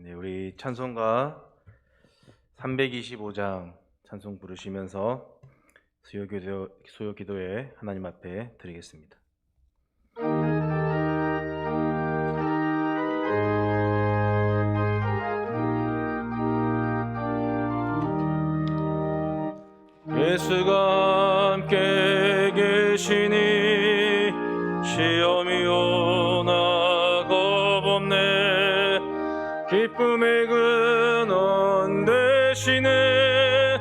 네, 우리 찬송가 325장 찬송 부르시면서 수요 기도에 하나님 앞에 드리겠습니다. 예수가 함께 계시니 시험이 오나 겁없네. 기쁨의 근원 되시네.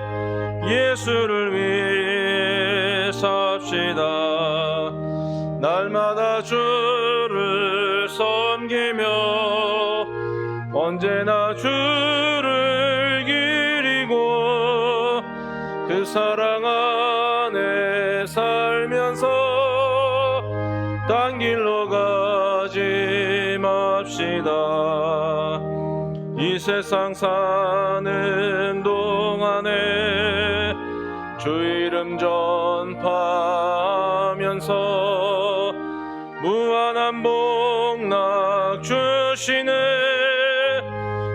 예수를 위해 삽시다. 날마다 주를 섬기며 언제나 주를 기리고 그 사랑 안에 살면서 딴 길로 가지 맙시다. 이 세상 사는 동안에 주 이름 전파하면서 무한한 복락 주시네.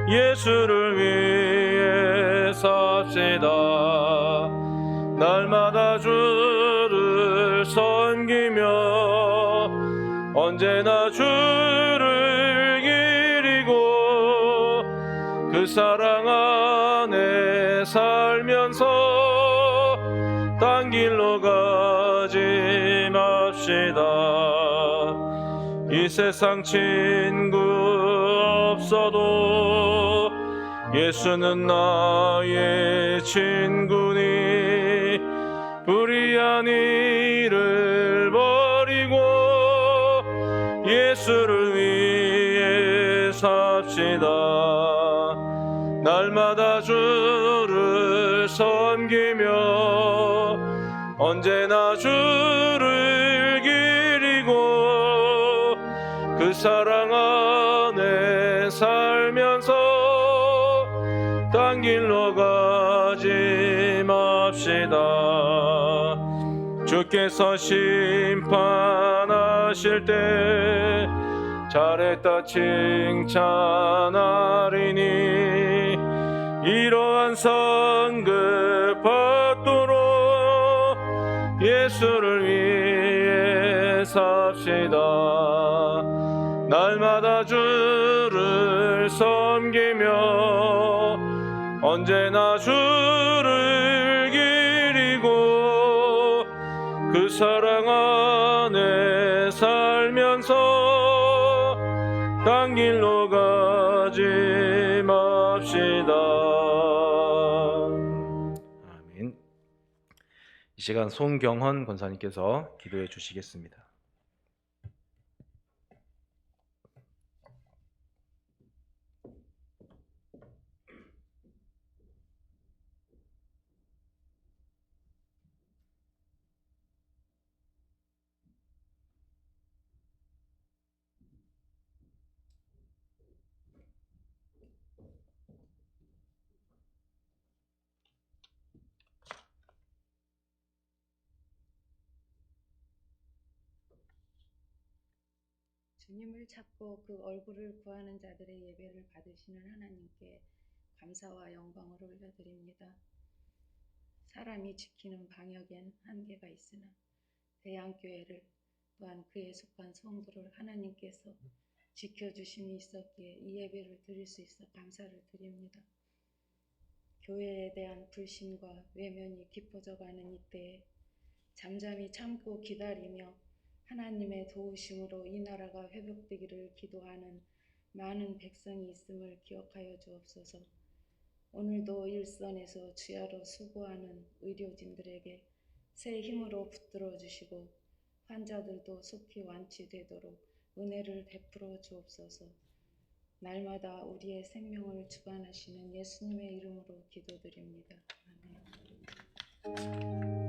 예수를 위해 삽시다. 날마다 주를 섬기며 언제나 주를 기리고 그 사랑 안에 살면서 딴 길로 가지 맙시다. 이 세상 친구 없어도 예수는 나의 친구니 불의한 일을 버리고 예수를 위해 삽시다. 날마다 주를 섬기며 언제나 주를 기리고 그 사랑 안에 살면서 딴 길로 가지 맙시다. 주께서 심판하실 때 잘했다 칭찬하리니 이러한 성급 받도록 예수를 위해 삽시다. 날마다 주를 섬기며 언제나 주를 기리고 그 사랑 안에 살면서 딴 길로 가지 맙시다. 아멘. 이 시간 송경헌 권사님께서 기도해 주시겠습니다. 주님을 찾고 그 얼굴을 구하는 자들의 예배를 받으시는 하나님께 감사와 영광을 올려드립니다. 사람이 지키는 방역엔 한계가 있으나 대양교회를 또한 그에 속한 성도를 하나님께서 지켜주심이 있었기에 이 예배를 드릴 수 있어 감사를 드립니다. 교회에 대한 불신과 외면이 깊어져 가는 이때에 잠잠히 참고 기다리며 하나님의 도우심으로 이 나라가 회복되기를 기도하는 많은 백성이 있음을 기억하여 주옵소서. 오늘도 일선에서 주야로 수고하는 의료진들에게 새 힘으로 붙들어 주시고 환자들도 속히 완치되도록 은혜를 베풀어 주옵소서. 날마다 우리의 생명을 주관하시는 예수님의 이름으로 기도드립니다. 아멘.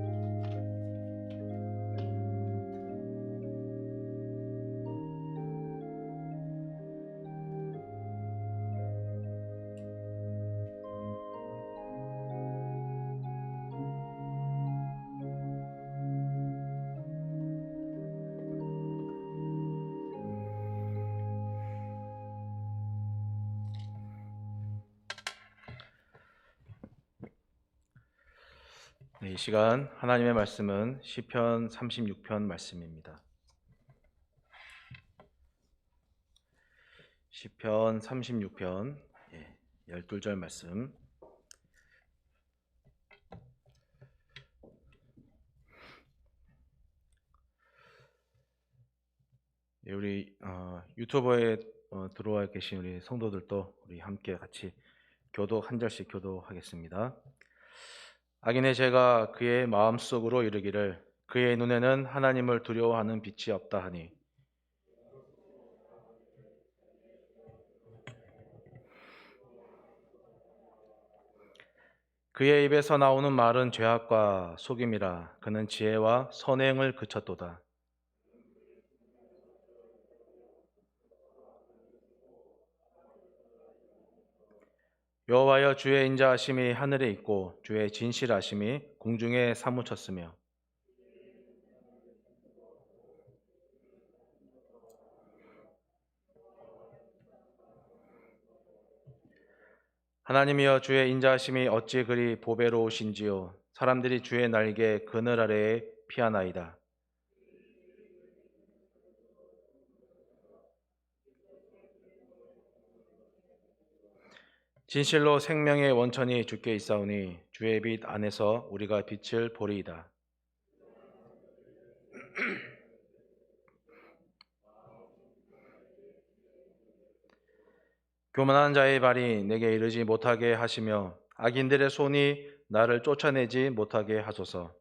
네, 이 시간 하나님의 말씀은 시편 36편 말씀입니다. 시편 36편 12절 말씀. 네, 우리 유튜버에 들어와 계신 우리 성도들도 우리 함께 같이 교독 한 절씩 교독하겠습니다. 악인의 죄가 그의 마음속으로 이르기를 그의 눈에는 하나님을 두려워하는 빛이 없다 하니 그의 입에서 나오는 말은 죄악과 속임이라 그는 지혜와 선행을 그쳤도다. 여호와여 주의 인자하심이 하늘에 있고 주의 진실하심이 공중에 사무쳤으며 하나님이여 주의 인자하심이 어찌 그리 보배로우신지요 사람들이 주의 날개 그늘 아래에 피하나이다. 진실로 생명의 원천이 주께 있사오니 주의 빛 안에서 우리가 빛을 보리이다. 교만한 자의 발이 내게 이르지 못하게 하시며 악인들의 손이 나를 쫓아내지 못하게 하소서.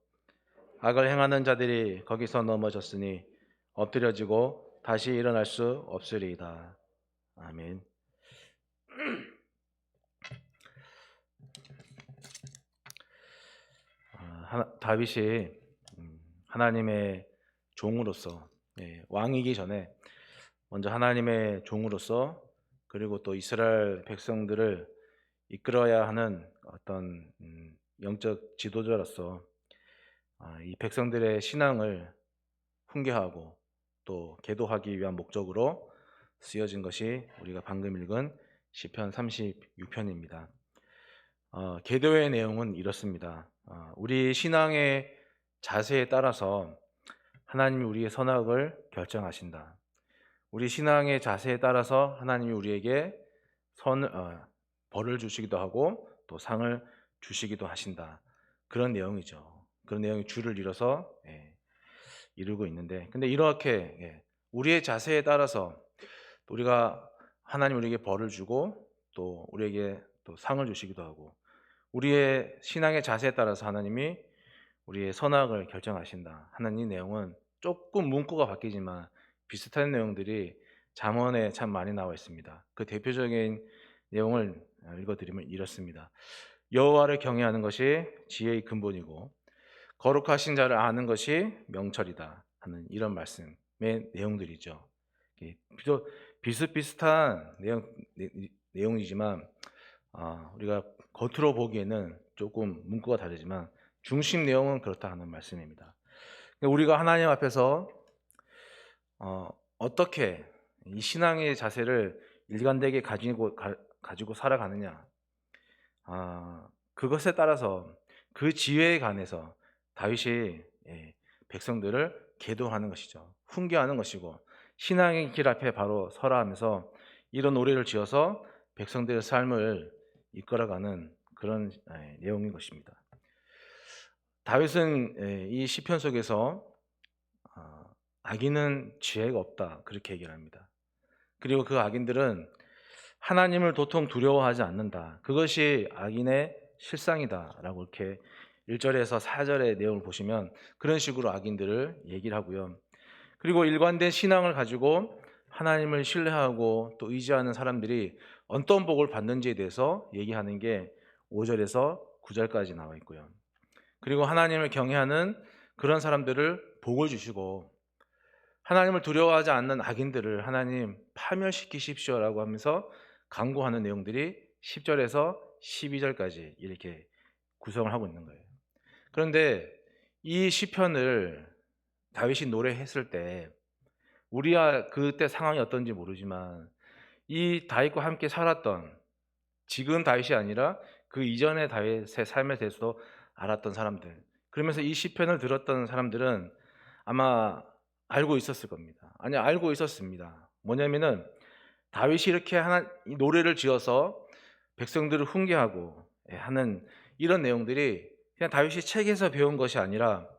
악을 행하는 자들이 거기서 넘어졌으니 엎드려지고 다시 일어날 수 없으리이다. 아멘. 다윗이 하나님의 종으로서 왕이기 전에 먼저 하나님의 종으로서 그리고 또 이스라엘 백성들을 이끌어야 하는 어떤 영적 지도자로서 이 백성들의 신앙을 훈계하고 또 계도하기 위한 목적으로 쓰여진 것이 우리가 방금 읽은 시편 36편입니다. 계도의 내용은 이렇습니다. 우리 신앙의 자세에 따라서 하나님이 우리의 선악을 결정하신다. 우리 신앙의 자세에 따라서 하나님이 우리에게 벌을 주시기도 하고 또 상을 주시기도 하신다. 그런 내용이죠. 그런 내용이 줄을 이뤄서 이루고 있는데, 근데 이렇게 우리의 자세에 따라서 우리가 하나님 우리에게 벌을 주고 또 우리에게 또 상을 주시기도 하고 우리의 신앙의 자세에 따라서 하나님이 우리의 선악을 결정하신다 하는 이 내용은 조금 문구가 바뀌지만 비슷한 내용들이 잠언에 참 많이 나와 있습니다. 그 대표적인 내용을 읽어드리면 이렇습니다. 여호와를 경외하는 것이 지혜의 근본이고 거룩하신 자를 아는 것이 명철이다 하는 이런 말씀의 내용들이죠. 비록 비슷비슷한 내용이지만 우리가 겉으로 보기에는 조금 문구가 다르지만 중심 내용은 그렇다 하는 말씀입니다. 우리가 하나님 앞에서 어떻게 이 신앙의 자세를 일관되게 가지고 살아가느냐, 그것에 따라서 그 지혜에 관해서 다윗이 백성들을 계도하는 것이죠. 훈계하는 것이고 신앙의 길 앞에 바로 서라 하면서 이런 노래를 지어서 백성들의 삶을 이끌어가는 그런 내용인 것입니다. 다윗은 이 시편 속에서 악인은 지혜가 없다 그렇게 얘기를 합니다. 그리고 그 악인들은 하나님을 도통 두려워하지 않는다. 그것이 악인의 실상이다 라고 이렇게 1절에서 4절의 내용을 보시면 그런 식으로 악인들을 얘기를 하고요. 그리고 일관된 신앙을 가지고 하나님을 신뢰하고 또 의지하는 사람들이 어떤 복을 받는지에 대해서 얘기하는 게 5절에서 9절까지 나와 있고요. 그리고 하나님을 경외하는 그런 사람들을 복을 주시고 하나님을 두려워하지 않는 악인들을 하나님 파멸시키십시오라고 하면서 강구하는 내용들이 10절에서 12절까지 이렇게 구성을 하고 있는 거예요. 그런데 이 시편을 다윗이 노래했을 때 우리가 그때 상황이 어떤지 모르지만 이 다윗과 함께 살았던 지금 다윗이 아니라 그 이전의 다윗의 삶에 대해서도 알았던 사람들, 그러면서 이 시편을 들었던 사람들은 아마 알고 있었을 겁니다. 아니, 알고 있었습니다. 뭐냐면은 다윗이 이렇게 이 노래를 지어서 백성들을 훈계하고 하는 이런 내용들이 그냥 다윗이 책에서 배운 것이 아니라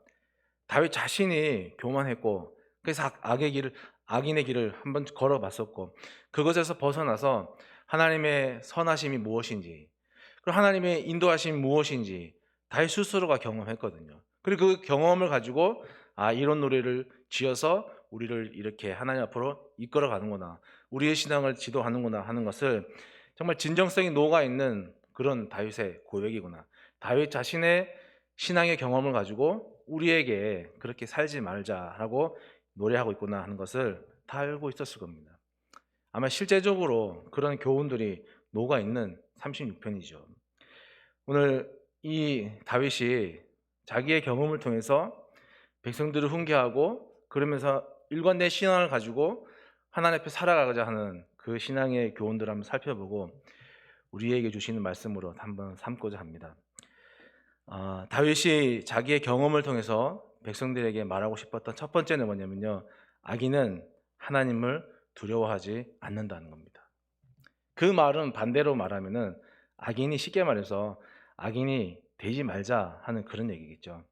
다윗 자신이 교만했고, 그래서 악인의 길을 한번 걸어봤었고, 그것에서 벗어나서 하나님의 선하심이 무엇인지, 그리고 하나님의 인도하심이 무엇인지 다윗 스스로가 경험했거든요. 그리고 그 경험을 가지고 이런 노래를 지어서 우리를 이렇게 하나님 앞으로 이끌어 가는구나, 우리의 신앙을 지도하는구나 하는 것을 정말 진정성이 녹아 있는 그런 다윗의 고백이구나. 다윗 자신의 신앙의 경험을 가지고 우리에게 그렇게 살지 말자라고 노래하고 있구나 하는 것을 다 알고 있었을 겁니다. 아마 실제적으로 그런 교훈들이 녹아 있는 36편이죠. 오늘 이 다윗이 자기의 경험을 통해서 백성들을 훈계하고, 그러면서 일관된 신앙을 가지고 하나님 앞에 살아가고자 하는 그 신앙의 교훈들을 한번 살펴보고 우리에게 주시는 말씀으로 한번 삼고자 합니다. 다윗이 자기의 경험을 통해서 백성들에게 말하고 싶었던 첫 번째는 뭐냐면요, 악인은 하나님을 두려워하지 않는다는 겁니다. 그 말은 반대로 말하면은 악인이, 쉽게 말해서 악인이 되지 말자 하는 그런 얘기겠죠.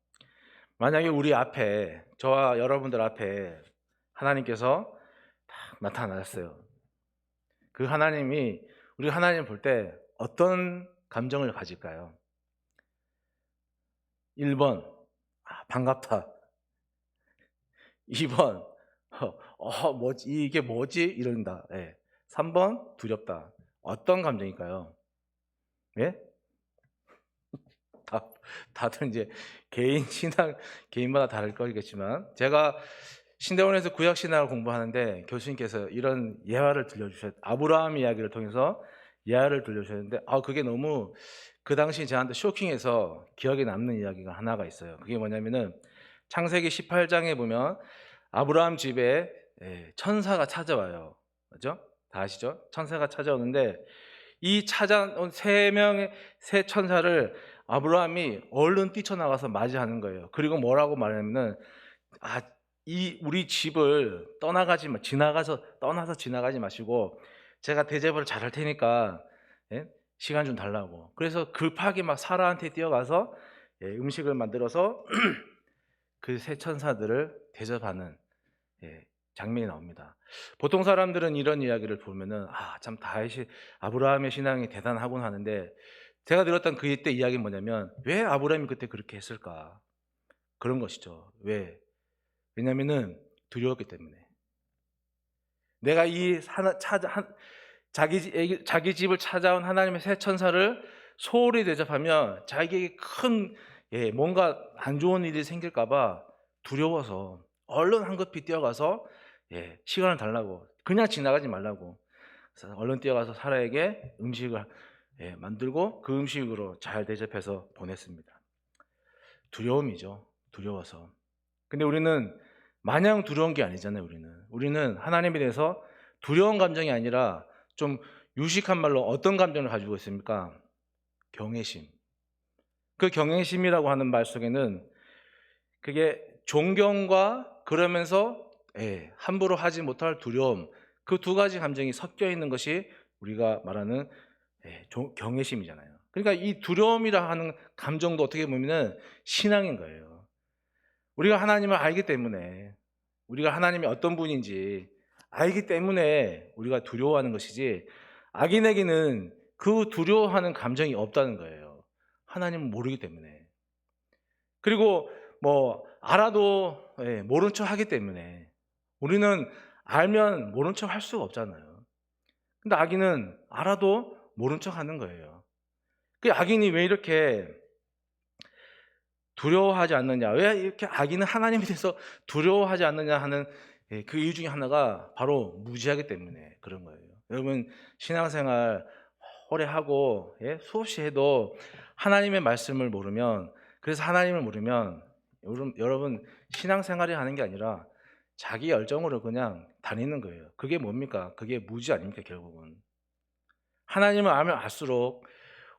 만약에 우리 앞에, 저와 여러분들 앞에 하나님께서 딱 나타나셨어요. 그 하나님이, 우리 하나님 볼 때 어떤 감정을 가질까요? 1번, 반갑다. 2번, 뭐지, 이게 뭐지? 이런다. 3번, 두렵다. 어떤 감정일까요? 예? 다들 이제 개인 신앙, 개인마다 다를 거겠지만, 제가 신대원에서 구약 신학을 공부하는데 교수님께서 이런 예화를 아브라함 이야기를 통해서 예화를 들려주셨는데, 그게 너무 그 당시 저한테 쇼킹해서 기억에 남는 이야기가 하나가 있어요. 그게 뭐냐면은 창세기 18장에 보면 아브라함 집에 천사가 찾아와요. 그죠? 다 아시죠? 천사가 찾아오는데 이 찾아온 세 천사를 아브라함이 얼른 뛰쳐나가서 맞이하는 거예요. 그리고 뭐라고 말하냐면은 이 우리 집을 떠나서 지나가지 마시고 제가 대접을 잘할 테니까 시간 좀 달라고. 그래서 급하게 막 사라한테 뛰어가서 음식을 만들어서 그 세 천사들을 대접하는 장면이 나옵니다. 보통 사람들은 이런 이야기를 보면은 참 다윗이, 아브라함의 신앙이 대단하군 하는데, 제가 들었던 그때 이야기는 뭐냐면, 왜 아브라함이 그때 그렇게 했을까? 그런 것이죠. 왜냐면은 두려웠기 때문에. 내가 자기 집을 찾아온 하나님의 새 천사를 소홀히 대접하면 자기에게 큰 뭔가 안 좋은 일이 생길까봐 두려워서 얼른 한급히 뛰어가서 시간을 달라고, 그냥 지나가지 말라고, 그래서 얼른 뛰어가서 사라에게 음식을 만들고 그 음식으로 잘 대접해서 보냈습니다. 두려움이죠. 두려워서. 근데 우리는 마냥 두려운 게 아니잖아요. 우리는 하나님에 대해서 두려운 감정이 아니라 좀 유식한 말로 어떤 감정을 가지고 있습니까? 경외심. 그 경외심이라고 하는 말 속에는 그게 존경과, 그러면서 함부로 하지 못할 두려움, 그 두 가지 감정이 섞여 있는 것이 우리가 말하는 경외심이잖아요. 그러니까 이 두려움이라 하는 감정도 어떻게 보면 신앙인 거예요. 우리가 하나님을 알기 때문에, 우리가 하나님이 어떤 분인지 알기 때문에 우리가 두려워하는 것이지, 악인에게는 그 두려워하는 감정이 없다는 거예요. 하나님을 모르기 때문에. 그리고 알아도 모른 척 하기 때문에. 우리는 알면 모른 척 할 수가 없잖아요. 근데 악인은 알아도 모른 척 하는 거예요. 그 악인이 왜 이렇게 두려워하지 않느냐, 왜 이렇게 악인은 하나님에 대해서 두려워하지 않느냐 하는 그 이유 중에 하나가 바로 무지하기 때문에 그런 거예요. 여러분, 신앙생활 오래 하고 수없이 해도 하나님의 말씀을 모르면, 그래서 하나님을 모르면 여러분 신앙생활이 하는 게 아니라 자기 열정으로 그냥 다니는 거예요. 그게 뭡니까? 그게 무지 아닙니까? 결국은 하나님을 알면 알수록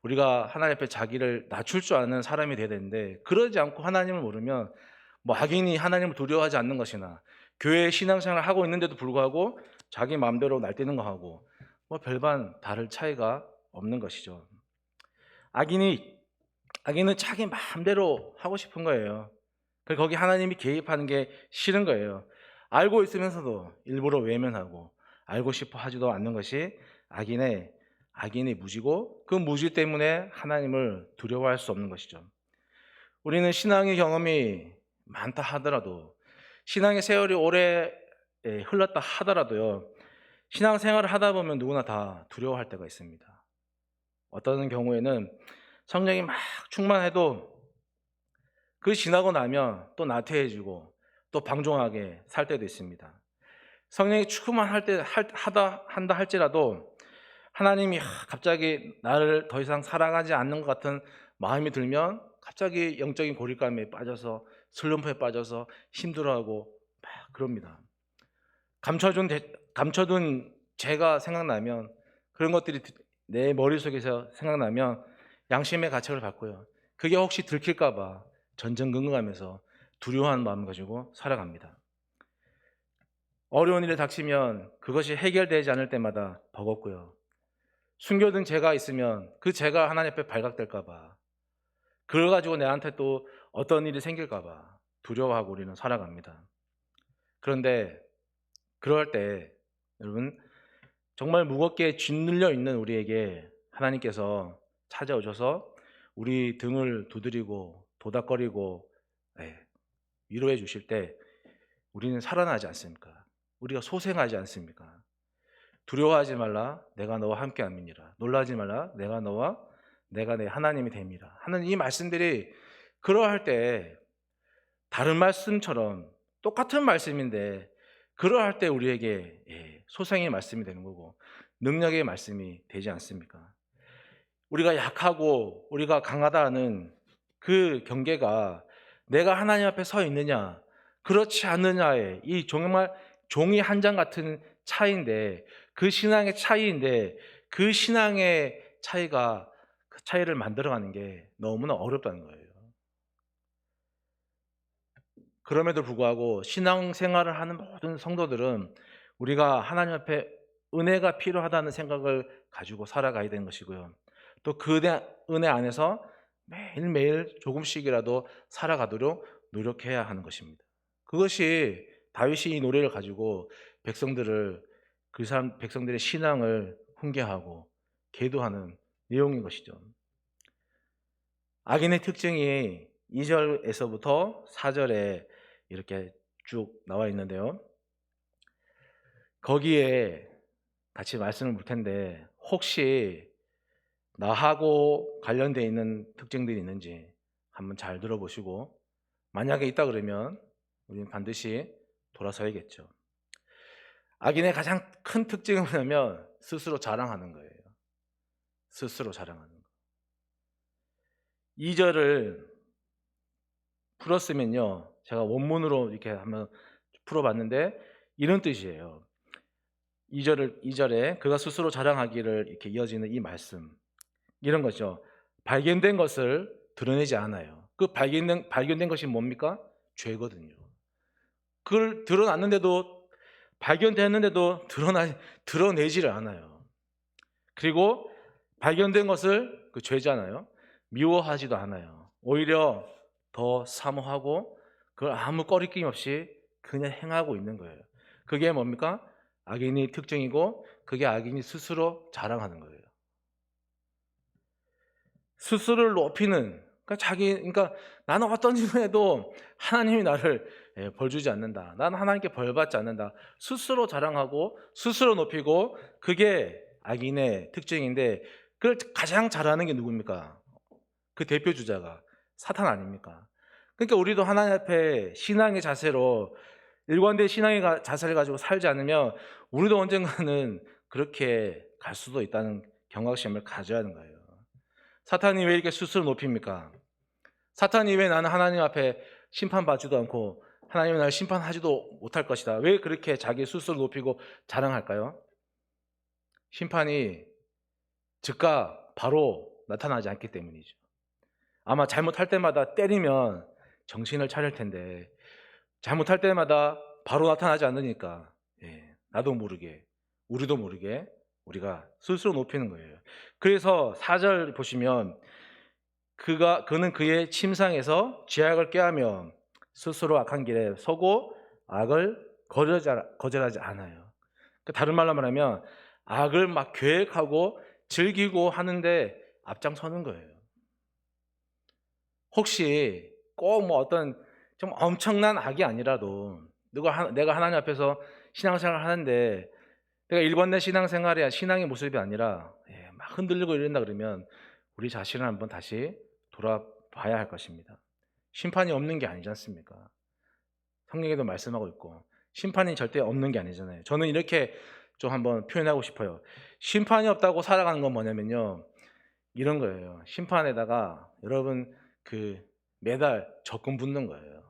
우리가 하나님 앞에 자기를 낮출 줄 아는 사람이 돼야 되는데, 그러지 않고 하나님을 모르면 뭐 악인이 하나님을 두려워하지 않는 것이나 교회 신앙생활을 하고 있는데도 불구하고 자기 마음대로 날뛰는 거 하고 뭐 별반 다를 차이가 없는 것이죠. 악인은 자기 마음대로 하고 싶은 거예요. 그래서 거기 하나님이 개입하는 게 싫은 거예요. 알고 있으면서도 일부러 외면하고 알고 싶어 하지도 않는 것이 악인의 무지고, 그 무지 때문에 하나님을 두려워할 수 없는 것이죠. 우리는 신앙의 경험이 많다 하더라도, 신앙의 세월이 오래 흘렀다 하더라도요, 신앙생활을 하다 보면 누구나 다 두려워할 때가 있습니다. 어떤 경우에는 성령이 막 충만해도 그 지나고 나면 또 나태해지고 또 방종하게 살 때도 있습니다. 성령이 충만할 때 한다 할지라도 하나님이 갑자기 나를 더 이상 사랑하지 않는 것 같은 마음이 들면 갑자기 영적인 고립감에 빠져서 슬럼프에 빠져서 힘들어하고 막 그럽니다. 감춰둔 죄가 생각나면, 그런 것들이 내 머릿속에서 생각나면 양심의 가책을 받고요, 그게 혹시 들킬까 봐 전전긍긍하면서 두려워하는 마음을 가지고 살아갑니다. 어려운 일이 닥치면 그것이 해결되지 않을 때마다 버겁고요, 숨겨둔 죄가 있으면 그 죄가 하나님 앞에 발각될까 봐, 그걸 가지고 내한테 또 어떤 일이 생길까 봐 두려워하고 우리는 살아갑니다. 그런데 그럴 때 여러분, 정말 무겁게 짓눌려 있는 우리에게 하나님께서 찾아오셔서 우리 등을 두드리고 도닥거리고 위로해 주실 때 우리는 살아나지 않습니까? 우리가 소생하지 않습니까? 두려워하지 말라, 내가 너와 함께 함이니라. 놀라지 말라, 내가 내 하나님이 됨이라 하는 이 말씀들이, 그러할 때 다른 말씀처럼 똑같은 말씀인데 그러할 때 우리에게 소생의 말씀이 되는 거고 능력의 말씀이 되지 않습니까? 우리가 약하고 우리가 강하다는 그 경계가 내가 하나님 앞에 서 있느냐 그렇지 않느냐의 이 정말 종이 한 장 같은 차이인데, 그 신앙의 차이인데, 그 신앙의 차이가 그 차이를 만들어가는 게 너무나 어렵다는 거예요. 그럼에도 불구하고 신앙생활을 하는 모든 성도들은 우리가 하나님 앞에 은혜가 필요하다는 생각을 가지고 살아가야 되는 것이고요, 또 그 은혜 안에서 매일매일 조금씩이라도 살아가도록 노력해야 하는 것입니다. 그것이 다윗이 이 노래를 가지고 백성들의 신앙을 훈계하고 계도하는 내용인 것이죠. 악인의 특징이 2절에서부터 4절에 이렇게 쭉 나와 있는데요, 거기에 같이 말씀을 볼 텐데 혹시 나하고 관련되어 있는 특징들이 있는지 한번 잘 들어보시고, 만약에 있다 그러면 우리는 반드시 돌아서야겠죠. 악인의 가장 큰 특징은 뭐냐면 스스로 자랑하는 거예요. 스스로 자랑하는 거. 2절을 풀었으면요, 제가 원문으로 이렇게 한번 풀어봤는데 이런 뜻이에요. 2절에 그가 스스로 자랑하기를 이렇게 이어지는 이 말씀, 이런 거죠. 발견된 것을 드러내지 않아요. 그 발견된 것이 뭡니까? 죄거든요. 그걸 드러났는데도, 발견됐는데도 드러내지를 않아요. 그리고 발견된 것을, 그 죄잖아요, 미워하지도 않아요. 오히려 더 사모하고 그걸 아무 꺼리낌 없이 그냥 행하고 있는 거예요. 그게 뭡니까? 악인의 특징이고, 그게 악인이 스스로 자랑하는 거예요. 스스로를 높이는, 그러니까 나는 어떤 일을 해도 하나님이 나를 벌 주지 않는다, 나는 하나님께 벌 받지 않는다, 스스로 자랑하고 스스로 높이고, 그게 악인의 특징인데, 그걸 가장 잘하는 게 누굽니까? 그 대표 주자가 사탄 아닙니까? 그러니까 우리도 하나님 앞에 신앙의 자세로, 일관된 신앙의 자세를 가지고 살지 않으면 우리도 언젠가는 그렇게 갈 수도 있다는 경각심을 가져야 하는 거예요. 사탄이 왜 이렇게 스스로 높입니까? 사탄이 왜 나는 하나님 앞에 심판받지도 않고 하나님은 나를 심판하지도 못할 것이다, 왜 그렇게 자기 스스로 높이고 자랑할까요? 심판이 즉각 바로 나타나지 않기 때문이죠. 아마 잘못할 때마다 때리면 정신을 차릴 텐데 잘못할 때마다 바로 나타나지 않으니까 나도 모르게 우리도 모르게 우리가 스스로 높이는 거예요. 그래서 4절 보시면 그는 그의 침상에서 죄악을 꾀하며 스스로 악한 길에 서고 악을 거절하지 않아요. 다른 말로 말하면 악을 막 계획하고 즐기고 하는데 앞장서는 거예요. 혹시 꼭 뭐 어떤 좀 엄청난 악이 아니라도 내가 하나님 앞에서 신앙생활을 하는데 내가 일관된 신앙생활이야 신앙의 모습이 아니라 막 흔들리고 이런다 그러면 우리 자신을 한번 다시 돌아봐야 할 것입니다. 심판이 없는 게 아니지 않습니까? 성경에도 말씀하고 있고 심판이 절대 없는 게 아니잖아요. 저는 이렇게 좀 한번 표현하고 싶어요. 심판이 없다고 살아가는 건 뭐냐면요, 이런 거예요. 심판에다가 여러분 매달 적금 붓는 거예요.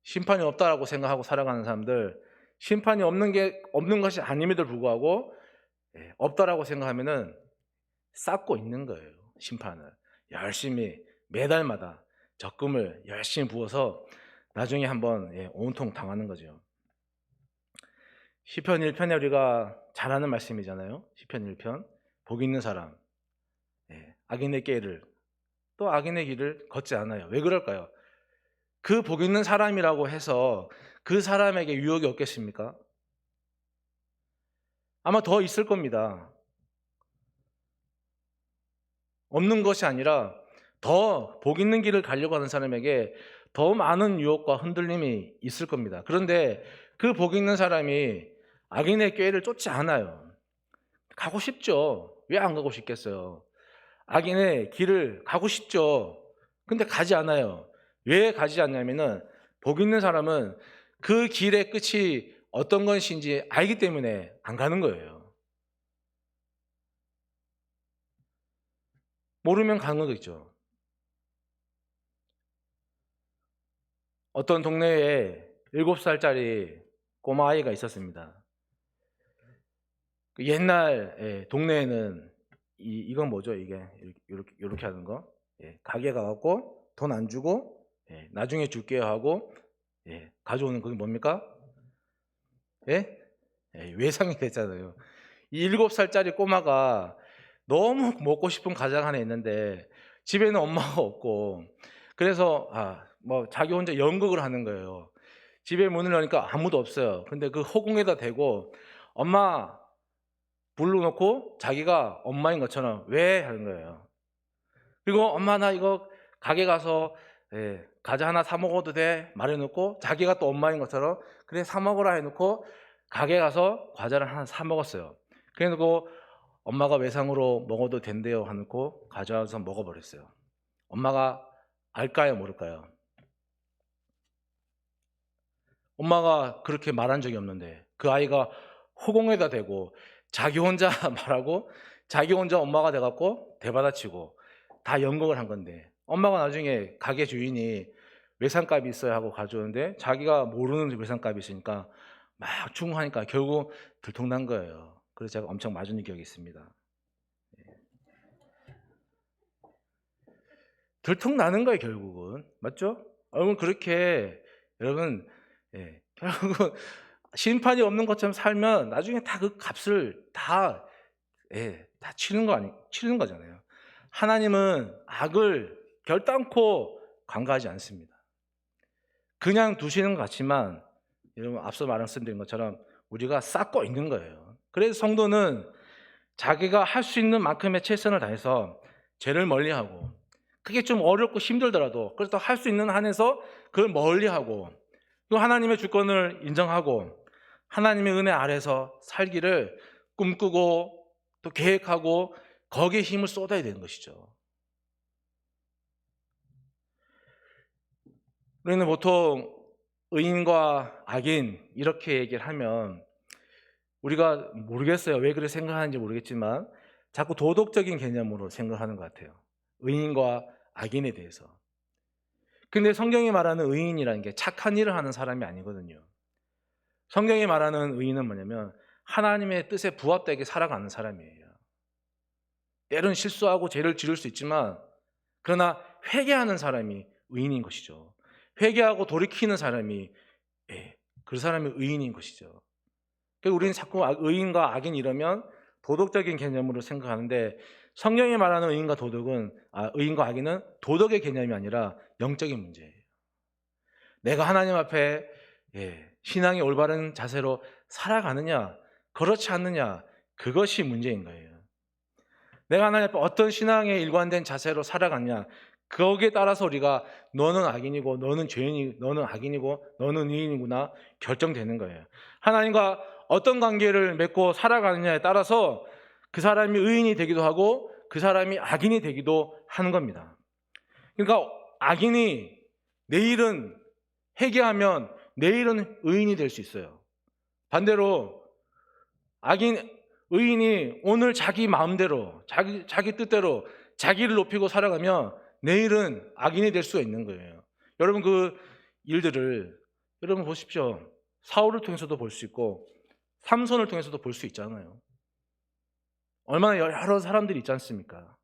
심판이 없다라고 생각하고 살아가는 사람들, 심판이 없는 것이 아님에도 불구하고 없다라고 생각하면은 쌓고 있는 거예요. 심판을 열심히 매달마다 적금을 열심히 부어서 나중에 한번 온통 당하는 거죠. 시편 1편에 우리가 잘 아는 말씀이잖아요. 시편 1편 복 있는 사람 악인의 길을 또 악인의 길을 걷지 않아요. 왜 그럴까요? 그 복 있는 사람이라고 해서 그 사람에게 유혹이 없겠습니까? 아마 더 있을 겁니다. 없는 것이 아니라 더 복 있는 길을 가려고 하는 사람에게 더 많은 유혹과 흔들림이 있을 겁니다. 그런데 그 복 있는 사람이 악인의 꾀를 쫓지 않아요. 가고 싶죠. 왜 안 가고 싶겠어요? 악인의 길을 가고 싶죠. 근데 가지 않아요. 왜 가지 않냐면은 복 있는 사람은 그 길의 끝이 어떤 것인지 알기 때문에 안 가는 거예요. 모르면 가는 거겠죠. 어떤 동네에 7살짜리 꼬마 아이가 있었습니다. 옛날 동네에는 이건 뭐죠? 이게 이렇게 하는 거. 가게 가갖고 돈 안 주고 나중에 줄게요 하고 가져오는 그게 뭡니까? 외상이 됐잖아요. 이 7살짜리 꼬마가 너무 먹고 싶은 가장 하나 있는데 집에는 엄마가 없고 그래서 뭐 자기 혼자 연극을 하는 거예요. 집에 문을 여니까 아무도 없어요. 근데 그 허공에다 대고 엄마 불러놓고 자기가 엄마인 것처럼 왜 하는 거예요. 그리고 엄마 나 이거 가게 가서 과자 하나 사 먹어도 돼 말해놓고 자기가 또 엄마인 것처럼 그래 사 먹으라 해놓고 가게 가서 과자를 하나 사 먹었어요. 그래놓고 엄마가 외상으로 먹어도 된대요 하놓고 가져와서 먹어버렸어요. 엄마가 알까요 모를까요? 엄마가 그렇게 말한 적이 없는데 그 아이가 허공에다 대고 자기 혼자 말하고 자기 혼자 엄마가 돼갖고 대받아치고 다 연극을 한 건데 엄마가 나중에 가게 주인이 외상값이 있어야 하고 가져오는데 자기가 모르는 외상값이 있으니까 막 충고하니까 결국 들통난 거예요. 그래서 제가 엄청 맞은 기억이 있습니다. 들통나는 거예요 결국은. 맞죠? 여러분 그렇게 여러분 결국은 심판이 없는 것처럼 살면 나중에 다 그 값을 다 치르는 거잖아요. 하나님은 악을 결단코 간과하지 않습니다. 그냥 두시는 것 같지만 여러분 앞서 말씀드린 것처럼 우리가 쌓고 있는 거예요. 그래서 성도는 자기가 할 수 있는 만큼의 최선을 다해서 죄를 멀리하고 그게 좀 어렵고 힘들더라도 그래도 할 수 있는 한에서 그걸 멀리하고 또 하나님의 주권을 인정하고 하나님의 은혜 아래서 살기를 꿈꾸고 또 계획하고 거기에 힘을 쏟아야 되는 것이죠. 우리는 보통 의인과 악인 이렇게 얘기를 하면 우리가 모르겠어요. 왜 그렇게 생각하는지 모르겠지만 자꾸 도덕적인 개념으로 생각하는 것 같아요. 의인과 악인에 대해서. 근데 성경이 말하는 의인이라는 게 착한 일을 하는 사람이 아니거든요. 성경이 말하는 의인은 뭐냐면 하나님의 뜻에 부합되게 살아가는 사람이에요. 때로는 실수하고 죄를 지을 수 있지만 그러나 회개하는 사람이 의인인 것이죠. 회개하고 돌이키는 사람이 그 사람이 의인인 것이죠. 그러니까 우리는 자꾸 의인과 악인 이러면 도덕적인 개념으로 생각하는데 성경이 말하는 의인과 도덕은 의인과 악인은 도덕의 개념이 아니라 영적인 문제예요. 내가 하나님 앞에 신앙의 올바른 자세로 살아가느냐 그렇지 않느냐 그것이 문제인 거예요. 내가 하나님 앞에 어떤 신앙의 일관된 자세로 살아가냐 거기에 따라서 우리가 너는 악인이고 너는 죄인이 너는 악인이고 너는 의인이구나 결정되는 거예요. 하나님과 어떤 관계를 맺고 살아가느냐에 따라서 그 사람이 의인이 되기도 하고 그 사람이 악인이 되기도 하는 겁니다. 그러니까 악인이 내일은 회개하면 내일은 의인이 될 수 있어요. 반대로 의인이 오늘 자기 마음대로 자기 뜻대로 자기를 높이고 살아가면 내일은 악인이 될 수가 있는 거예요. 여러분 그 일들을 여러분 보십시오. 사울을 통해서도 볼 수 있고 삼손을 통해서도 볼 수 있잖아요. 얼마나 여러 사람들이 있지 않습니까?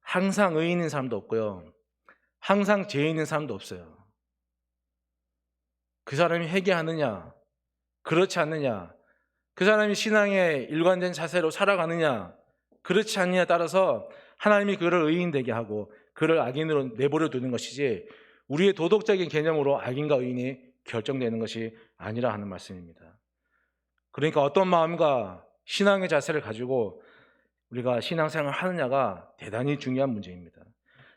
항상 의인인 사람도 없고요. 항상 죄인인 사람도 없어요. 그 사람이 회개하느냐 그렇지 않느냐 그 사람이 신앙의 일관된 자세로 살아가느냐 그렇지 않느냐에 따라서 하나님이 그를 의인 되게 하고 그를 악인으로 내버려 두는 것이지 우리의 도덕적인 개념으로 악인과 의인이 결정되는 것이 아니라 하는 말씀입니다. 그러니까 어떤 마음과 신앙의 자세를 가지고 우리가 신앙생활을 하느냐가 대단히 중요한 문제입니다.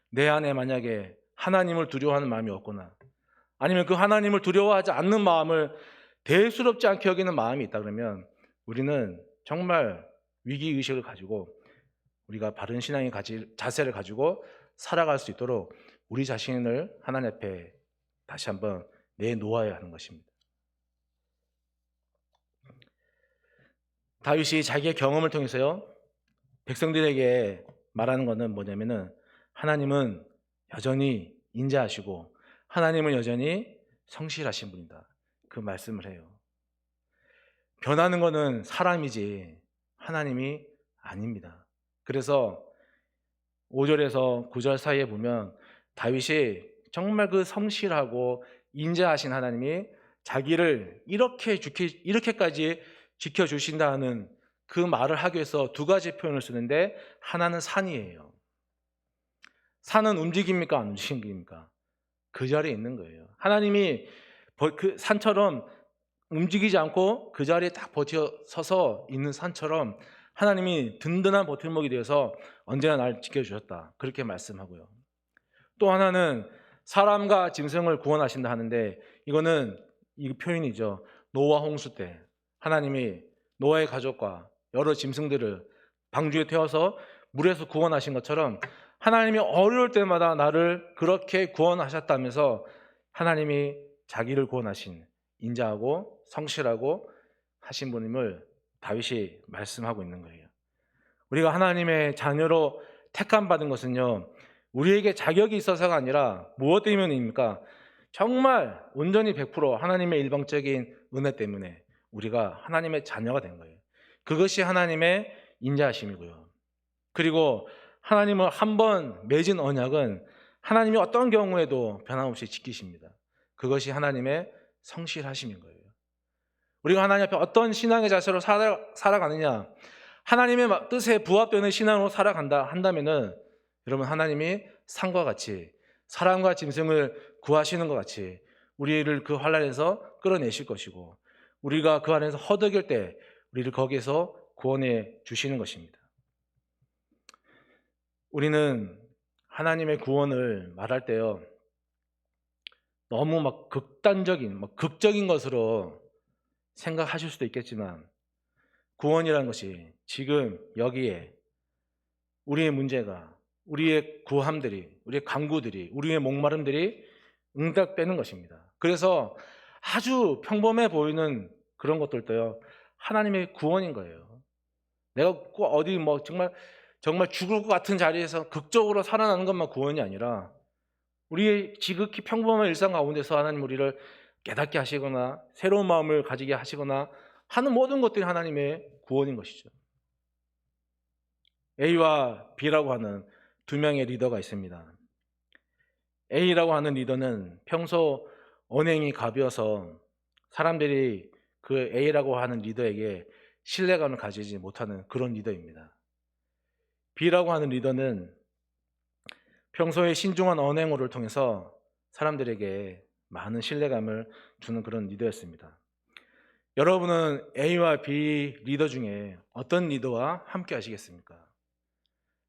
내 안에 만약에 하나님을 두려워하는 마음이 없거나 아니면 그 하나님을 두려워하지 않는 마음을 대수롭지 않게 여기는 마음이 있다 그러면 우리는 정말 위기의식을 가지고 우리가 바른 신앙의 자세를 가지고 살아갈 수 있도록 우리 자신을 하나님 앞에 다시 한번 내놓아야 하는 것입니다. 다윗이 자기의 경험을 통해서요 백성들에게 말하는 것은 뭐냐면은 하나님은 여전히 인자하시고 하나님은 여전히 성실하신 분이다. 그 말씀을 해요. 변하는 것은 사람이지 하나님이 아닙니다. 그래서 5절에서 9절 사이에 보면 다윗이 정말 그 성실하고 인자하신 하나님이 자기를 이렇게까지 지켜주신다는 그 말을 하기 위해서 두 가지 표현을 쓰는데 하나는 산이에요. 산은 움직입니까? 안 움직입니까? 그 자리에 있는 거예요. 하나님이 그 산처럼 움직이지 않고 그 자리에 딱 버텨 서서 있는 산처럼 하나님이 든든한 버팀목이 되어서 언제나 날 지켜주셨다. 그렇게 말씀하고요. 또 하나는 사람과 짐승을 구원하신다 하는데 이거는 이 표현이죠. 노아 홍수 때 하나님이 노아의 가족과 여러 짐승들을 방주에 태워서 물에서 구원하신 것처럼 하나님이 어려울 때마다 나를 그렇게 구원하셨다면서 하나님이 자기를 구원하신 인자하고 성실하고 하신 분임을 다윗이 말씀하고 있는 거예요. 우리가 하나님의 자녀로 택함받은 것은요 우리에게 자격이 있어서가 아니라 무엇 때문입니까? 정말 온전히 100% 하나님의 일방적인 은혜 때문에 우리가 하나님의 자녀가 된 거예요. 그것이 하나님의 인자하심이고요. 그리고 하나님은 한번 맺은 언약은 하나님이 어떤 경우에도 변함없이 지키십니다. 그것이 하나님의 성실하심인 거예요. 우리가 하나님 앞에 어떤 신앙의 자세로 살아가느냐 하나님의 뜻에 부합되는 신앙으로 살아간다 한다면은 여러분 하나님이 산과 같이 사람과 짐승을 구하시는 것 같이 우리를 그 환난에서 끌어내실 것이고 우리가 그 안에서 허덕일 때 우리를 거기에서 구원해 주시는 것입니다. 우리는 하나님의 구원을 말할 때요 너무 막 극단적인 극적인 것으로 생각하실 수도 있겠지만 구원이라는 것이 지금 여기에 우리의 문제가 우리의 구함들이 우리의 간구들이 우리의 목마름들이 응답되는 것입니다. 그래서 아주 평범해 보이는 그런 것들도요 하나님의 구원인 거예요. 내가 꼭 어디 정말 죽을 것 같은 자리에서 극적으로 살아나는 것만 구원이 아니라 우리의 지극히 평범한 일상 가운데서 하나님 우리를 깨닫게 하시거나 새로운 마음을 가지게 하시거나 하는 모든 것들이 하나님의 구원인 것이죠. A와 B라고 하는 두 명의 리더가 있습니다. A라고 하는 리더는 평소 언행이 가벼워서 사람들이 그 A라고 하는 리더에게 신뢰감을 가지지 못하는 그런 리더입니다. B라고 하는 리더는 평소에 신중한 언행을 통해서 사람들에게 많은 신뢰감을 주는 그런 리더였습니다. 여러분은 A와 B 리더 중에 어떤 리더와 함께 하시겠습니까?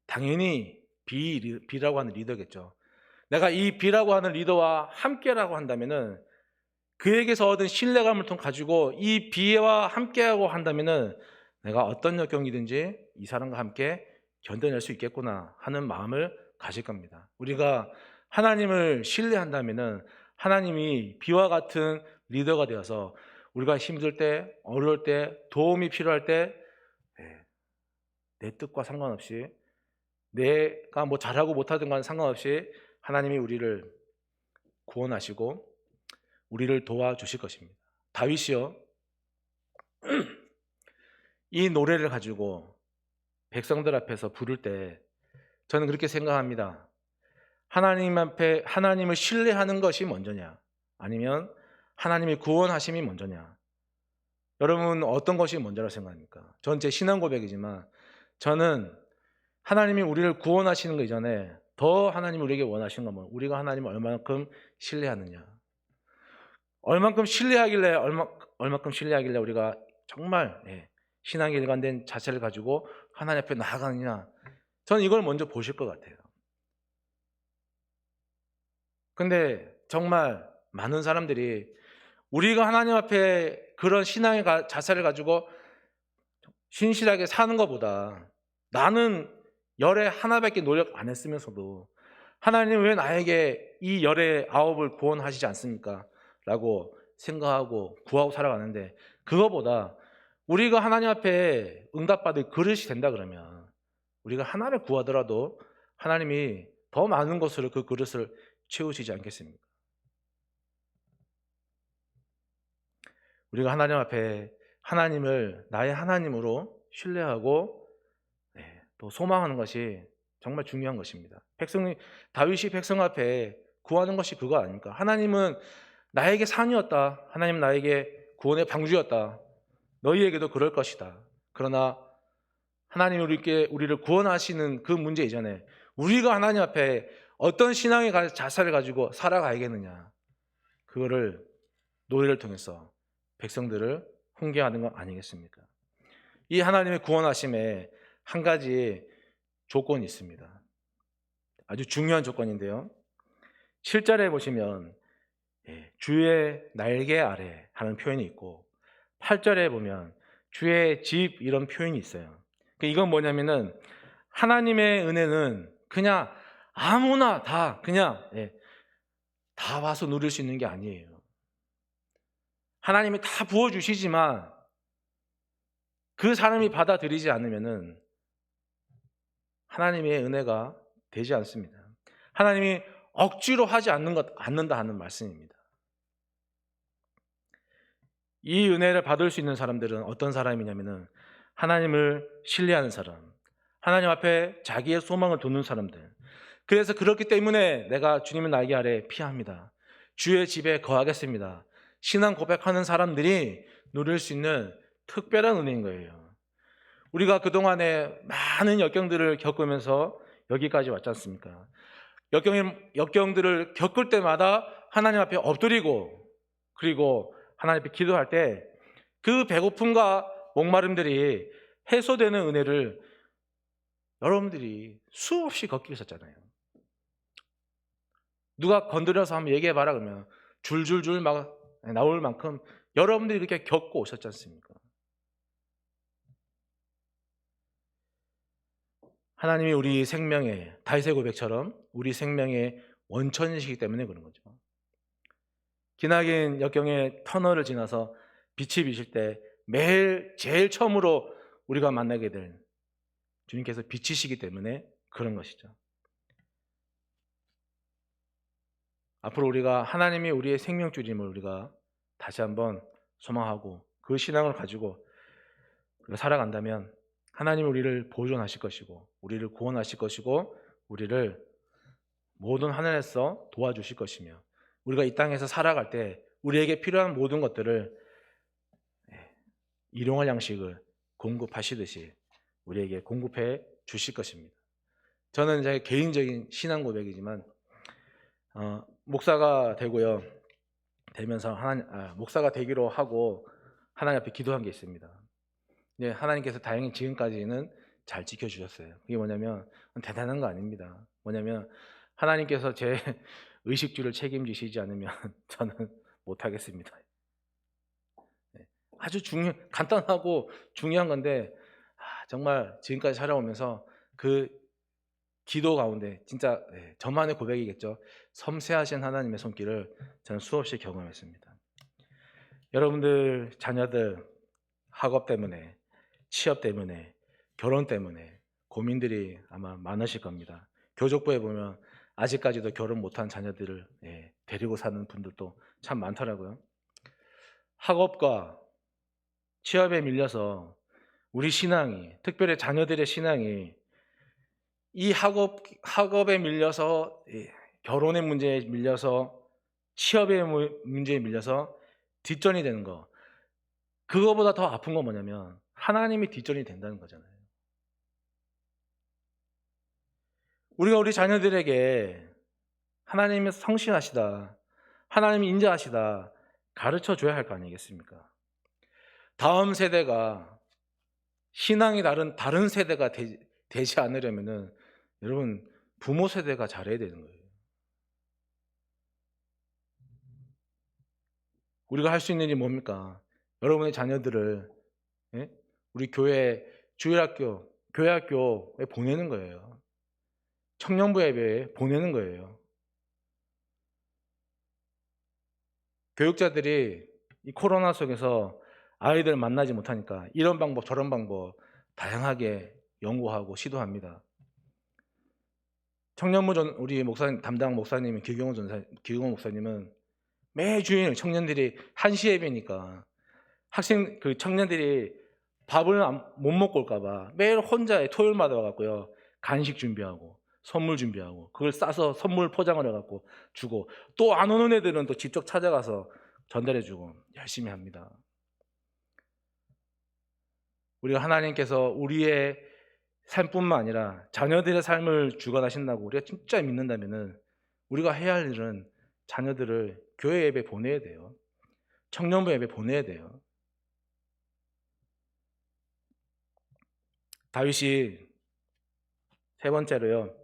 당연히 B라고 하는 리더겠죠. 내가 이 B라고 하는 리더와 함께라고 한다면은 그에게서 얻은 신뢰감을 가지고 이 B와 함께하고 한다면은 내가 어떤 역경이든지 이 사람과 함께 견뎌낼 수 있겠구나 하는 마음을 가질 겁니다. 우리가 하나님을 신뢰한다면은 하나님이 B와 같은 리더가 되어서 우리가 힘들 때, 어려울 때, 도움이 필요할 때 내 뜻과 상관없이 내가 뭐 잘하고 못하든 간 상관없이 하나님이 우리를 구원하시고 우리를 도와주실 것입니다. 다윗이요, 이 노래를 가지고 백성들 앞에서 부를 때 저는 그렇게 생각합니다. 하나님 앞에 하나님을 신뢰하는 것이 먼저냐, 아니면 하나님의 구원하심이 먼저냐? 여러분 어떤 것이 먼저라고 생각합니까? 전 제 신앙 고백이지만 저는 하나님이 우리를 구원하시는 것 이전에 더 하나님이 우리에게 원하시는 건 우리가 하나님을 얼마만큼 신뢰하느냐, 얼마큼 신뢰하길래 우리가 정말 신앙에 일관된 자세를 가지고 하나님 앞에 나아가느냐, 저는 이걸 먼저 보실 것 같아요. 근데 정말 많은 사람들이 우리가 하나님 앞에 그런 신앙의 자세를 가지고 신실하게 사는 것보다 나는 열에 하나밖에 노력 안 했으면서도 하나님 왜 나에게 이 열의 9을 구원하시지 않습니까? 라고 생각하고 구하고 살아가는데, 그거보다 우리가 하나님 앞에 응답받을 그릇이 된다 그러면 우리가 하나를 구하더라도 하나님이 더 많은 것으로 그 그릇을 채우시지 않겠습니까? 우리가 하나님 앞에 하나님을 나의 하나님으로 신뢰하고 또 소망하는 것이 정말 중요한 것입니다. 다윗이 백성 앞에 구하는 것이 그거 아닙니까? 하나님은 나에게 산이었다. 하나님은 나에게 구원의 방주였다. 너희에게도 그럴 것이다. 그러나 하나님이 우리를 구원하시는 그 문제 이전에 우리가 하나님 앞에 어떤 신앙의 자세를 가지고 살아가야겠느냐, 그거를 노래를 통해서 백성들을 훈계하는 건 아니겠습니까? 이 하나님의 구원하심에 한 가지 조건이 있습니다. 아주 중요한 조건인데요, 7절에 보시면 주의 날개 아래 하는 표현이 있고 8절에 보면 주의 집 이런 표현이 있어요. 이건 뭐냐면은 하나님의 은혜는 그냥 아무나 다 그냥 다 와서 누릴 수 있는 게 아니에요. 하나님이 다 부어주시지만 그 사람이 받아들이지 않으면은 하나님의 은혜가 되지 않습니다. 하나님이 억지로 하지 않는다 하는 말씀입니다. 이 은혜를 받을 수 있는 사람들은 어떤 사람이냐면은 하나님을 신뢰하는 사람, 하나님 앞에 자기의 소망을 두는 사람들. 그래서 그렇기 때문에 내가 주님의 날개 아래 피합니다. 주의 집에 거하겠습니다. 신앙 고백하는 사람들이 누릴 수 있는 특별한 은혜인 거예요. 우리가 그동안에 많은 역경들을 겪으면서 여기까지 왔지 않습니까? 역경들을 겪을 때마다 하나님 앞에 엎드리고 그리고 하나님 앞에 기도할 때 그 배고픔과 목마름들이 해소되는 은혜를 여러분들이 수없이 겪고 있었잖아요. 누가 건드려서 한번 얘기해봐라 그러면 줄줄줄 막 나올 만큼 여러분들이 그렇게 겪고 오셨지 않습니까? 하나님이 우리 생명의 다윗의 고백처럼 우리 생명의 원천이시기 때문에 그런 거죠. 기나긴 역경의 터널을 지나서 빛이 비실 때 매일 제일 처음으로 우리가 만나게 될 주님께서 빛이시기 때문에 그런 것이죠. 앞으로 우리가 하나님이 우리의 생명줄임을 우리가 다시 한번 소망하고 그 신앙을 가지고 우리가 살아간다면 하나님 우리를 보존하실 것이고 우리를 구원하실 것이고 우리를 모든 하늘에서 도와주실 것이며 우리가 이 땅에서 살아갈 때 우리에게 필요한 모든 것들을 일용할 양식을 공급하시듯이 우리에게 공급해 주실 것입니다. 저는 제 개인적인 신앙 고백이지만 목사가 되고요. 되면서 목사가 되기로 하고 하나님 앞에 기도한 게 있습니다. 네, 하나님께서 다행히 지금까지는 잘 지켜주셨어요. 그게 뭐냐면 대단한 거 아닙니다. 뭐냐면 하나님께서 제 의식주를 책임지시지 않으면 저는 못하겠습니다. 네, 아주 간단하고 중요한 건데 정말 지금까지 살아오면서 그 기도 가운데 진짜 저만의 고백이겠죠. 섬세하신 하나님의 손길을 저는 수없이 경험했습니다. 여러분들 자녀들 학업 때문에 취업 때문에 결혼 때문에 고민들이 아마 많으실 겁니다. 교족부에 보면 아직까지도 결혼 못한 자녀들을 데리고 사는 분들도 참 많더라고요. 학업과 취업에 밀려서 우리 신앙이, 특별히 자녀들의 신앙이 이 학업에 밀려서 결혼의 문제에 밀려서 취업의 문제에 밀려서 뒷전이 되는 거, 그거보다 더 아픈 건 뭐냐면 하나님이 뒷전이 된다는 거잖아요. 우리가 우리 자녀들에게 하나님이 성실하시다, 하나님이 인자하시다 가르쳐 줘야 할 거 아니겠습니까? 다음 세대가 신앙이 다른 세대가 되지 않으려면은 여러분 부모 세대가 잘해야 되는 거예요. 우리가 할 수 있는 일이 뭡니까? 여러분의 자녀들을 우리 교회 주일학교, 교회학교에 보내는 거예요. 청년부 예배에 보내는 거예요. 교육자들이 이 코로나 속에서 아이들 만나지 못하니까 이런 방법 저런 방법 다양하게 연구하고 시도합니다. 청년부 우리 목사님 담당 목사님인 기경호 목사님은 매주일 청년들이 1시 예배니까 청년들이 밥을 못 먹고 올까봐 매일 혼자 토요일마다 와갖고요 간식 준비하고 선물 준비하고 그걸 싸서 선물 포장을 해갖고 주고 또 안 오는 애들은 또 직접 찾아가서 전달해주고 열심히 합니다. 우리가 하나님께서 우리의 삶뿐만 아니라 자녀들의 삶을 주관하신다고 우리가 진짜 믿는다면은 우리가 해야 할 일은 자녀들을 교회 예배 보내야 돼요. 청년부 예배 보내야 돼요. 다윗이 세 번째로요.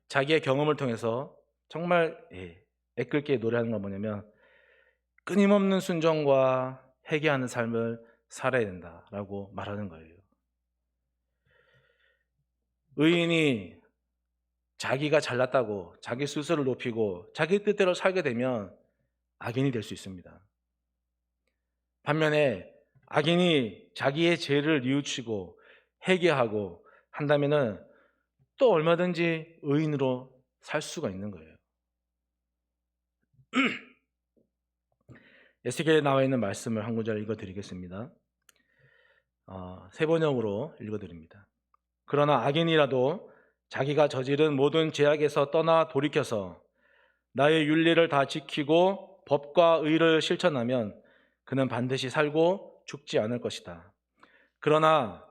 자기의 경험을 통해서 정말 애끓게 노래하는 건 뭐냐면 끊임없는 순종과 회개하는 삶을 살아야 된다라고 말하는 거예요. 의인이 자기가 잘났다고 자기 스스로를 높이고 자기 뜻대로 살게 되면 악인이 될 수 있습니다. 반면에 악인이 자기의 죄를 뉘우치고 회개하고 한다면은 또 얼마든지 의인으로 살 수가 있는 거예요. 에스겔에 나와 있는 말씀을 한 구절 읽어드리겠습니다. 세 번역으로 읽어드립니다. 그러나 악인이라도 자기가 저지른 모든 죄악에서 떠나 돌이켜서 나의 윤리를 다 지키고 법과 의를 실천하면 그는 반드시 살고 죽지 않을 것이다. 그러나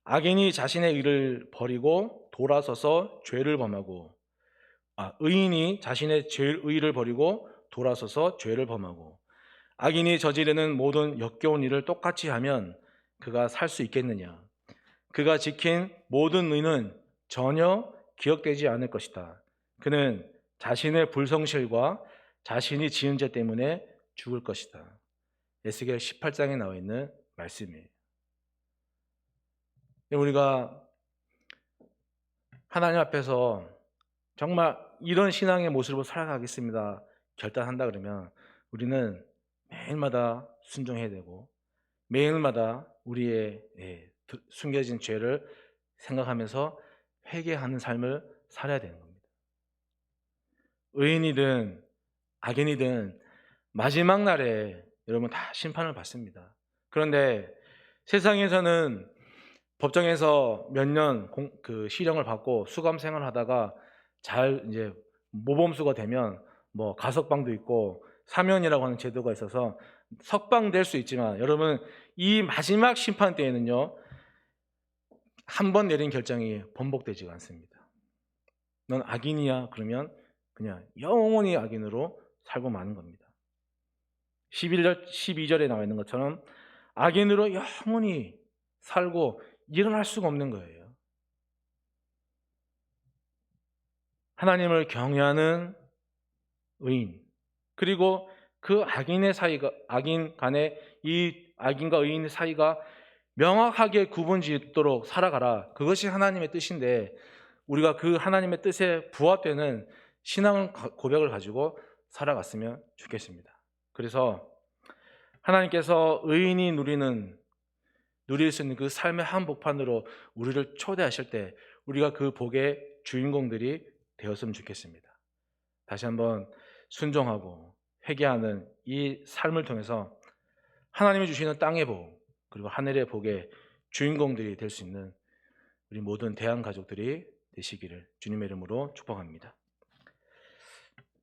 악인이 자신의 의를 버리고 돌아서서 죄를 범하고 의인이 자신의 의를 버리고 돌아서서 죄를 범하고 악인이 저지르는 모든 역겨운 일을 똑같이 하면 그가 살 수 있겠느냐? 그가 지킨 모든 의는 전혀 기억되지 않을 것이다. 그는 자신의 불성실과 자신이 지은 죄 때문에 죽을 것이다. 에스겔 18장에 나와 있는 말씀이에요. 우리가 하나님 앞에서 정말 이런 신앙의 모습으로 살아가겠습니다 결단한다 그러면 우리는 매일마다 순종해야 되고 매일마다 우리의 숨겨진 죄를 생각하면서 회개하는 삶을 살아야 되는 겁니다. 의인이든 악인이든 마지막 날에 여러분 다 심판을 받습니다. 그런데 세상에서는 법정에서 몇 년 그 실형을 받고 수감 생활을 하다가 잘 이제 모범수가 되면 뭐 가석방도 있고 사면이라고 하는 제도가 있어서 석방될 수 있지만, 여러분 이 마지막 심판 때에는요, 한 번 내린 결정이 번복되지가 않습니다. 넌 악인이야 그러면 그냥 영원히 악인으로 살고 마는 겁니다. 12절에 나와 있는 것처럼 악인으로 영원히 살고 일어날 수가 없는 거예요. 하나님을 경외하는 의인, 그리고 그 악인의 사이가, 악인 간에 이 악인과 의인의 사이가 명확하게 구분짓도록 살아가라. 그것이 하나님의 뜻인데, 우리가 그 하나님의 뜻에 부합되는 신앙 고백을 가지고 살아갔으면 좋겠습니다. 그래서 하나님께서 의인이 누릴 수 있는 그 삶의 한복판으로 우리를 초대하실 때 우리가 그 복의 주인공들이 되었으면 좋겠습니다. 다시 한번 순종하고 회개하는 이 삶을 통해서 하나님이 주시는 땅의 복, 그리고 하늘의 복의 주인공들이 될 수 있는 우리 모든 대한 가족들이 되시기를 주님의 이름으로 축복합니다.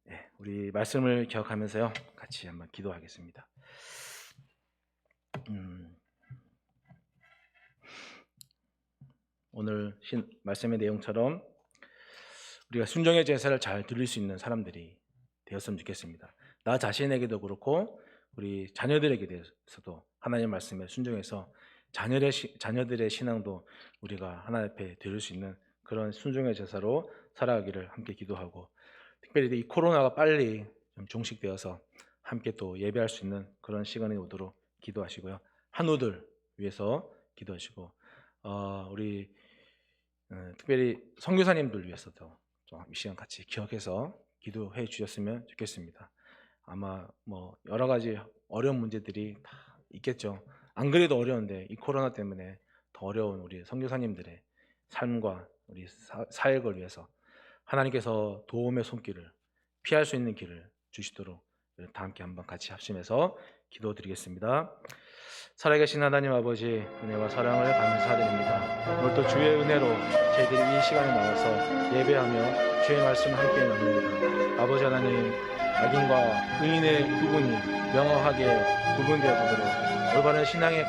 네, 우리 말씀을 기억하면서요, 같이 한번 기도하겠습니다. 오늘 말씀의 내용처럼 우리가 순종의 제사를 잘 드릴 수 있는 사람들이 되었으면 좋겠습니다. 나 자신에게도 그렇고 우리 자녀들에게 대해서도 하나님 말씀에 순종해서 자녀들의 신앙도 우리가 하나님 앞에 드릴 수 있는 그런 순종의 제사로 살아가기를 함께 기도하고, 특별히 이 코로나가 빨리 좀 종식되어서 함께 또 예배할 수 있는 그런 시간이 오도록 기도하시고요. 한우들 위해서 기도하시고, 우리 특별히 선교사님들 위해서도 좀 이 시간 같이 기억해서 기도해 주셨으면 좋겠습니다. 아마 뭐 여러 가지 어려운 문제들이 다 있겠죠. 안 그래도 어려운데 이 코로나 때문에 더 어려운 우리 선교사님들의 삶과 우리 사역을 위해서 하나님께서 도움의 손길을, 피할 수 있는 길을 주시도록 다 함께 한번 같이 합심해서 기도드리겠습니다. 살아계신 하나님 아버지, 은혜와 사랑을 감사드립니다. 오늘 또 주의 은혜로 저희들이 이 시간에 나와서 예배하며 주의 말씀을 함께 나눕니다. 아버지 하나님, 악인과 의인의 구분이 명확하게 구분되어지도록 올바른 신앙의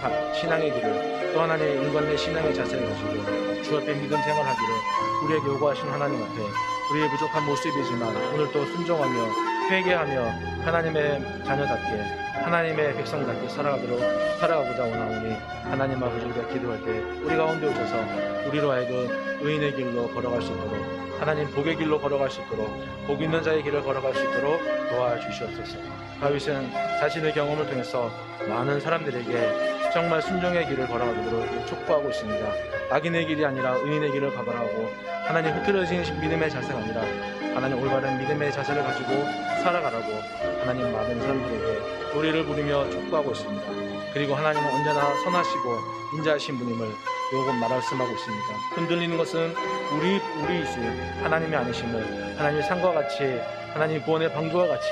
길을, 또 하나의 인간의 신앙의 자세를 가지고 주 앞에 믿음 생활하기를 우리에게 요구하신 하나님 앞에 우리의 부족한 모습이지만 오늘 또 순종하며 회개하며 하나님의 자녀답게, 하나님의 백성답게 살아가고자 원하오니, 하나님 아버지가 기도할 때 우리 가운데 오셔서 우리로 하여금 의인의 길로 걸어갈 수 있도록, 하나님 복의 길로 걸어갈 수 있도록, 복 있는 자의 길을 걸어갈 수 있도록 도와주시옵소서. 다윗은 자신의 경험을 통해서 많은 사람들에게 정말 순종의 길을 걸어가도록 촉구하고 있습니다. 악인의 길이 아니라 의인의 길을 걸어가고, 하나님 흐트러진 믿음의 자세가 아니라 하나님 올바른 믿음의 자세를 가지고 살아가라고 하나님 많은 사람들에게 노래를 부르며 촉구하고 있습니다. 그리고 하나님은 언제나 선하시고 인자하신 분임을 말씀하고 있습니다. 흔들리는 것은 우리이시 하나님이 아니심을, 하나님의 산과 같이, 하나님 구원의 방주와 같이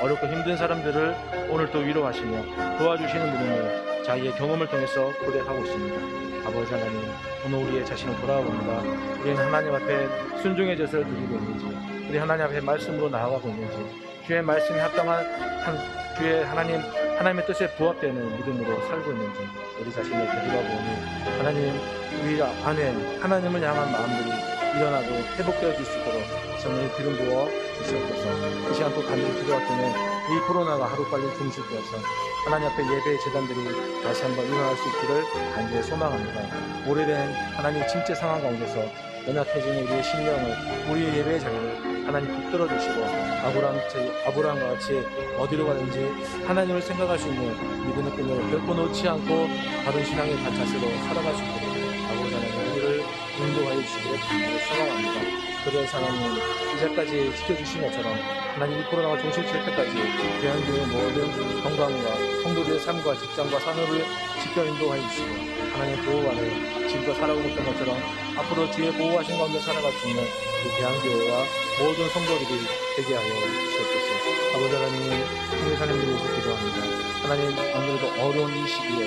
어렵고 힘든 사람들을 오늘 또 위로하시며 도와주시는 분임을 자기의 경험을 통해서 고백하고 있습니다. 아버지 하나님, 오늘 우리의 자신을 돌아봅니다. 우리는 하나님 앞에 순종의 제사를 드리고 있는지, 우리 하나님 앞에 말씀으로 나아가고 있는지, 주의 말씀에 합당한 주의 하나님의 뜻에 부합되는 믿음으로 살고 있는지 우리 자신을 되돌아보니, 하나님 우리 안에 하나님을 향한 마음들이 일어나고 회복되어질 수 있도록 성령의 기름 부어 주시옵소서. 이 시간 또 간절히 기도하기는 이 코로나가 하루빨리 종식되어서 하나님 앞에 예배의 재단들이 다시 한번 일어날 수 있기를 간절히 소망합니다. 오래된 하나님 침체 상황 가운데서 연약해진 우리의 심령을, 우리의 예배의 자리를 하나님 붙들어 주시고, 아브라함과 같이 어디로 가든지 하나님을 생각할 수 있는 믿음의 끈을 결코 놓지 않고 다른 신앙의 자세로 살아갈 수 있도록 아버지 하나님 우리를 인도하여 주시기를 간절히 소망합니다. 그래서 하나님 이제까지 지켜주신 것처럼 하나님 이 코로나가 종식될 때까지 대한민국의 모든 건강과 성도들의 삶과 직장과 산업을 지켜 인도하여 주시고, 하나님 보호 안에 지금껏 살아오고 있던 것처럼 앞으로 주의 보호하신 가운데 살아갈 수 있는 이 대한교회와 모든 성도들이 되게 하여 주시옵소서. 아버지 하나님, 성교사님들 위해서 기도합니다. 하나님, 아무래도 어려운 이 시기에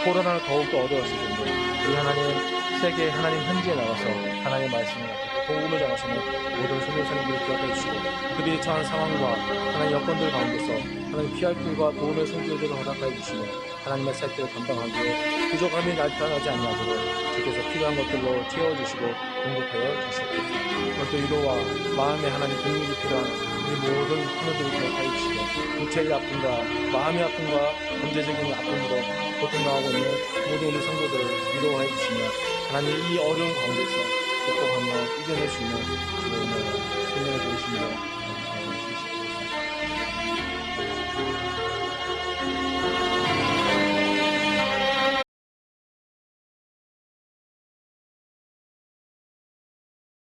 코로나는 더욱더 어려웠을 텐데 우리 하나님 세계 하나님 현지에 나가서 하나님의 말씀을 가지고 복음을 전하시는 모든 선교사님들을 기억해 주시고 그들이 처한 상황과 하나님 여건들 가운데서 하나님 피할 길과 도움의 손길들을 허락하여 주시며 하나님의 색들을 감당하기에 부족함이 나타나지 않냐도록 주께서 필요한 것들로 채워주시고 공급하여 주시옵소서. 오늘도 위로와 마음의 하나님 공력이 필요한 우리 모든 하나님들을 기억하여 주시고 육체의 아픔과 마음의 아픔과 경제적인 아픔으로 고통당하고 있는 모든 우리 성도들을 위로하여 주시며 하나님 이 어려운 가운데서 극복하며 이겨낼 수 있는 주의 은혜와 생명을 주시며